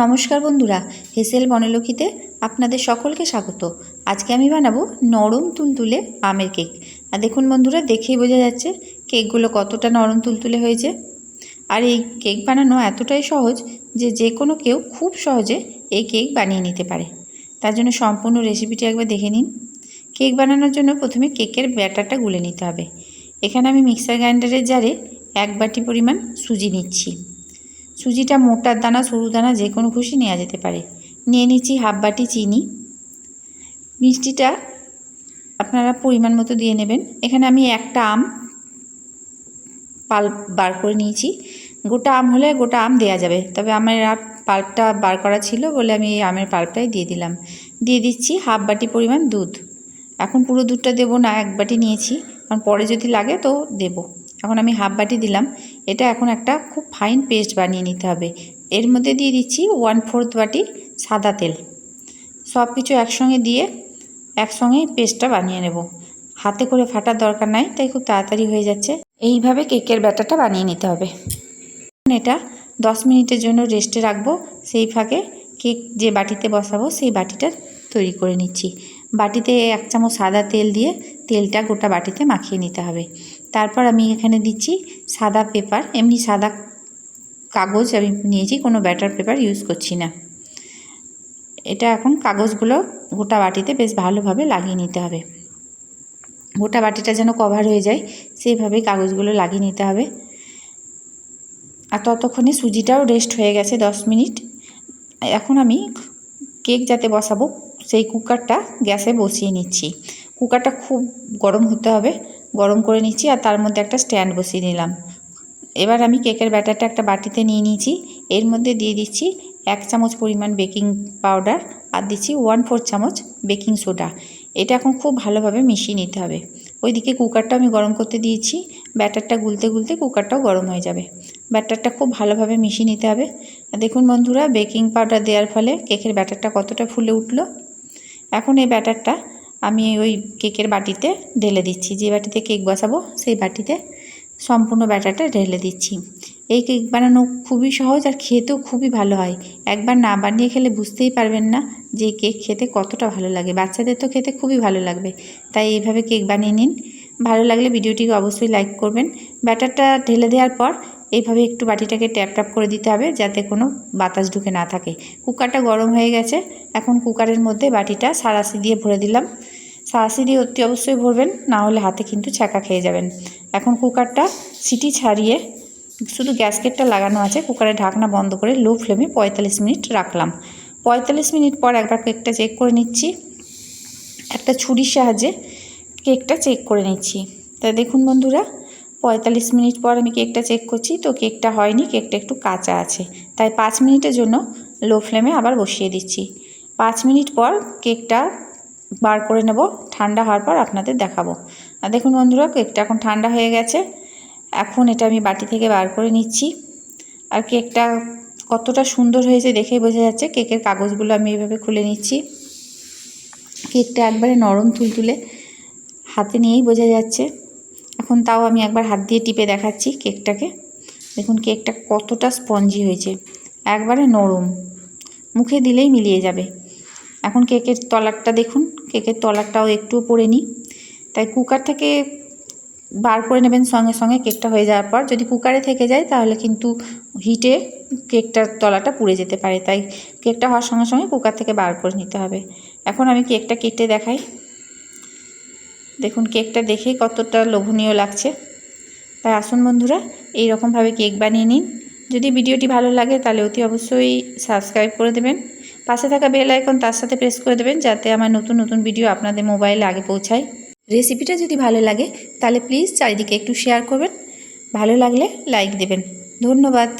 নমস্কার বন্ধুরা, হেসেল বনলক্ষীতে আপনাদের সকলকে স্বাগত। আজকে আমি বানাবো নরম তুলতুলে আমের কেক। আর দেখুন বন্ধুরা, দেখেই বোঝা যাচ্ছে কেকগুলো কতটা নরম তুলতুলে হয়েছে। আর এই কেক বানানো এতটাই সহজ যে যে কোনো কেউ খুব সহজে এই কেক বানিয়ে নিতে পারে। তার জন্য সম্পূর্ণ রেসিপিটি একবার দেখে নিন। কেক বানানোর জন্য প্রথমে কেকের ব্যাটারটা গুলে নিতে হবে। এখানে আমি মিক্সার গ্রাইন্ডারের জারে 1 বাটি পরিমাণ সুজি নিচ্ছি। সুজিটা মোটার দানা সরু দানা যে কোনো খুশি নেওয়া যেতে পারে। নিয়ে নিচ্ছি 1/2 বাটি চিনি। মিষ্টিটা আপনারা পরিমাণ মতো দিয়ে নেবেন। এখানে আমি একটা আম পাল্প বার করে নিয়েছি। গোটা আম হলে গোটা আম দেওয়া যাবে, তবে আমার পাল্পটা বার করা ছিল বলে আমি এই আমের পাল্পটাই দিয়ে দিলাম। দিয়ে দিচ্ছি 1/2 বাটি পরিমাণ দুধ। এখন পুরো দুধটা দেবো না, 1 বাটি নিয়েছি, কারণ পরে যদি লাগে তো দেব। এখন আমি 1/2 বাটি দিলাম। এটা এখন একটা খুব ফাইন পেস্ট বানিয়ে নিতে হবে। এর মধ্যে দিয়ে দিচ্ছি 1/4 বাটি সাদা তেল। সব কিছু একসঙ্গে দিয়ে একসঙ্গে পেস্টটা বানিয়ে নেব। হাতে করে ফাটার দরকার নাই, তাই খুব তাড়াতাড়ি হয়ে যাচ্ছে। এইভাবে কেকের ব্যাটারটা বানিয়ে নিতে হবে। এটা 10 মিনিটের জন্য রেস্টে রাখবো। সেই ফাঁকে কেক যে বাটিতে বসাবো সেই বাটিটা তৈরি করে নিচ্ছি। বাটিতে 1 চামচ সাদা তেল দিয়ে তেলটা গোটা বাটিতে মাখিয়ে নিতে হবে। তারপর আমি এখানে দিচ্ছি সাদা পেপার, এমনি সাদা কাগজ আমি নিয়েছি, কোনো ব্যাটার পেপার ইউজ করছি না। এটা এখন কাগজগুলো গোটা বাটিতে বেশ ভালোভাবে লাগিয়ে নিতে হবে। গোটা বাটিটা যেন কভার হয়ে যায় সেইভাবেই কাগজগুলো লাগিয়ে নিতে হবে। আর ততক্ষণে সুজিটাও রেস্ট হয়ে গেছে 10 মিনিট। এখন আমি কেক যাতে বসাবো সেই কুকারটা গ্যাসে বসিয়ে নিচ্ছি। কুকারটা খুব গরম হতে হবে, গরম করে নিচ্ছি। আর তার মধ্যে একটা স্ট্যান্ড বসিয়ে নিলাম। এবার আমি কেকের ব্যাটারটা একটা বাটিতে নিয়ে নিয়েছি। এর মধ্যে দিয়ে দিচ্ছি 1 চামচ পরিমাণ বেকিং পাউডার আর দিচ্ছি 1/4 চামচ বেকিং সোডা। এটা এখন খুব ভালোভাবে মিশিয়ে নিতে হবে। ওইদিকে কুকারটা আমি গরম করতে দিয়েছি। ব্যাটারটা গুলতে গুলতে কুকারটাও গরম হয়ে যাবে। ব্যাটারটা খুব ভালোভাবে মিশিয়ে নিতে হবে। দেখুন বন্ধুরা, বেকিং পাউডার দেওয়ার ফলে কেকের ব্যাটারটা কতটা ফুলে উঠলো। এখন এই ব্যাটারটা আমি ওই কেকের বাটিতে ঢেলে দিচ্ছি। যে বাটিতে কেক বসাবো সেই বাটিতে সম্পূর্ণ ব্যাটারটা ঢেলে দিচ্ছি। এই কেক বানানো খুবই সহজ আর খেতেও খুবই ভালো হয়। একবার না বানিয়ে খেলে বুঝতেই পারবেন না যে কেক খেতে কতটা ভালো লাগে। বাচ্চাদের তো খেতে খুবই ভালো লাগবে, তাই এইভাবে কেক বানিয়ে নিন। ভালো লাগলে ভিডিওটিকে অবশ্যই লাইক করবেন। ব্যাটারটা ঢেলে দেওয়ার পর এইভাবে একটু বাটিটাকে ট্যাপ ট্যাপ করে দিতে হবে যাতে কোনো বাতাস ঢুকে না থাকে। কুকারটা গরম হয়ে গেছে। এখন কুকারের মধ্যে বাটিটা সাঁড়াশি দিয়ে ভরে দিলাম। সাঁড়াশি দিয়ে অতি অবশ্যই ভরবেন, না হলে হাতে কিন্তু ছ্যাঁকা খেয়ে যাবেন। এখন কুকারটা সিটি ছাড়িয়ে শুধু গ্যাসকেটটা লাগানো আছে, কুকারের ঢাকনা বন্ধ করে লো ফ্লেমে 45 মিনিট রাখলাম। 45 মিনিট পর একবার কেকটা চেক করে নিচ্ছি। একটা ছুরির সাহায্যে কেকটা চেক করে নিচ্ছি। তা দেখুন বন্ধুরা, 45 মিনিট পর আমি কেকটা চেক করছি, তো কেকটা হয়নি, কেকটা একটু কাঁচা আছে। তাই 5 মিনিটের জন্য লো ফ্লেমে আবার বসিয়ে দিচ্ছি। 5 মিনিট পর কেকটা বার করে নেব, ঠান্ডা হওয়ার পর আপনাদের দেখাবো। আর দেখুন বন্ধুরা, কেকটা এখন ঠান্ডা হয়ে গেছে। এখন এটা আমি বাটি থেকে বার করে নিচ্ছি। আর কেকটা কতটা সুন্দর হয়েছে দেখেই বোঝা যাচ্ছে। কেকের কাগজগুলো আমি এইভাবে খুলে নিচ্ছি। কেকটা একবারে নরম তুলতুলে, হাতে নিয়েই বোঝা যাচ্ছে। এখন তাও আমি একবার হাত দিয়ে টিপে দেখাচ্ছি কেকটাকে। দেখুন কেকটা কতটা স্পঞ্জি হয়েছে, একবারে নরম, মুখে দিলেই মিলিয়ে যাবে। এখন কেকের তলারটা দেখুন, কেকের তলারটাও একটুও পড়েনি। তাই কুকার থেকে বার করে নেবেন সঙ্গে সঙ্গে কেকটা হয়ে যাওয়ার পর। যদি কুকারে থেকে যায় তাহলে কিন্তু হিটে কেকটার তলাটা পুড়ে যেতে পারে, তাই কেকটা হওয়ার সঙ্গে সঙ্গে কুকার থেকে বার করে নিতে হবে। এখন আমি কেকটা কেটে দেখাই। দেখুন কেকটা দেখেই কতটা লোভনীয় লাগছে। তাই আসুন বন্ধুরা, এই রকমভাবে কেক বানিয়ে নিন। যদি ভিডিওটি ভালো লাগে তাহলে অতি অবশ্যই সাবস্ক্রাইব করে দেবেন। পাশে থাকা বেল আইকন তার সাথে প্রেস করে দেবেন যাতে আমার নতুন নতুন ভিডিও আপনাদের মোবাইলে আগে পৌঁছায়। রেসিপিটা যদি ভালো লাগে তাহলে প্লিজ চারিদিকে একটু শেয়ার করবেন। ভালো লাগলে লাইক দেবেন। ধন্যবাদ।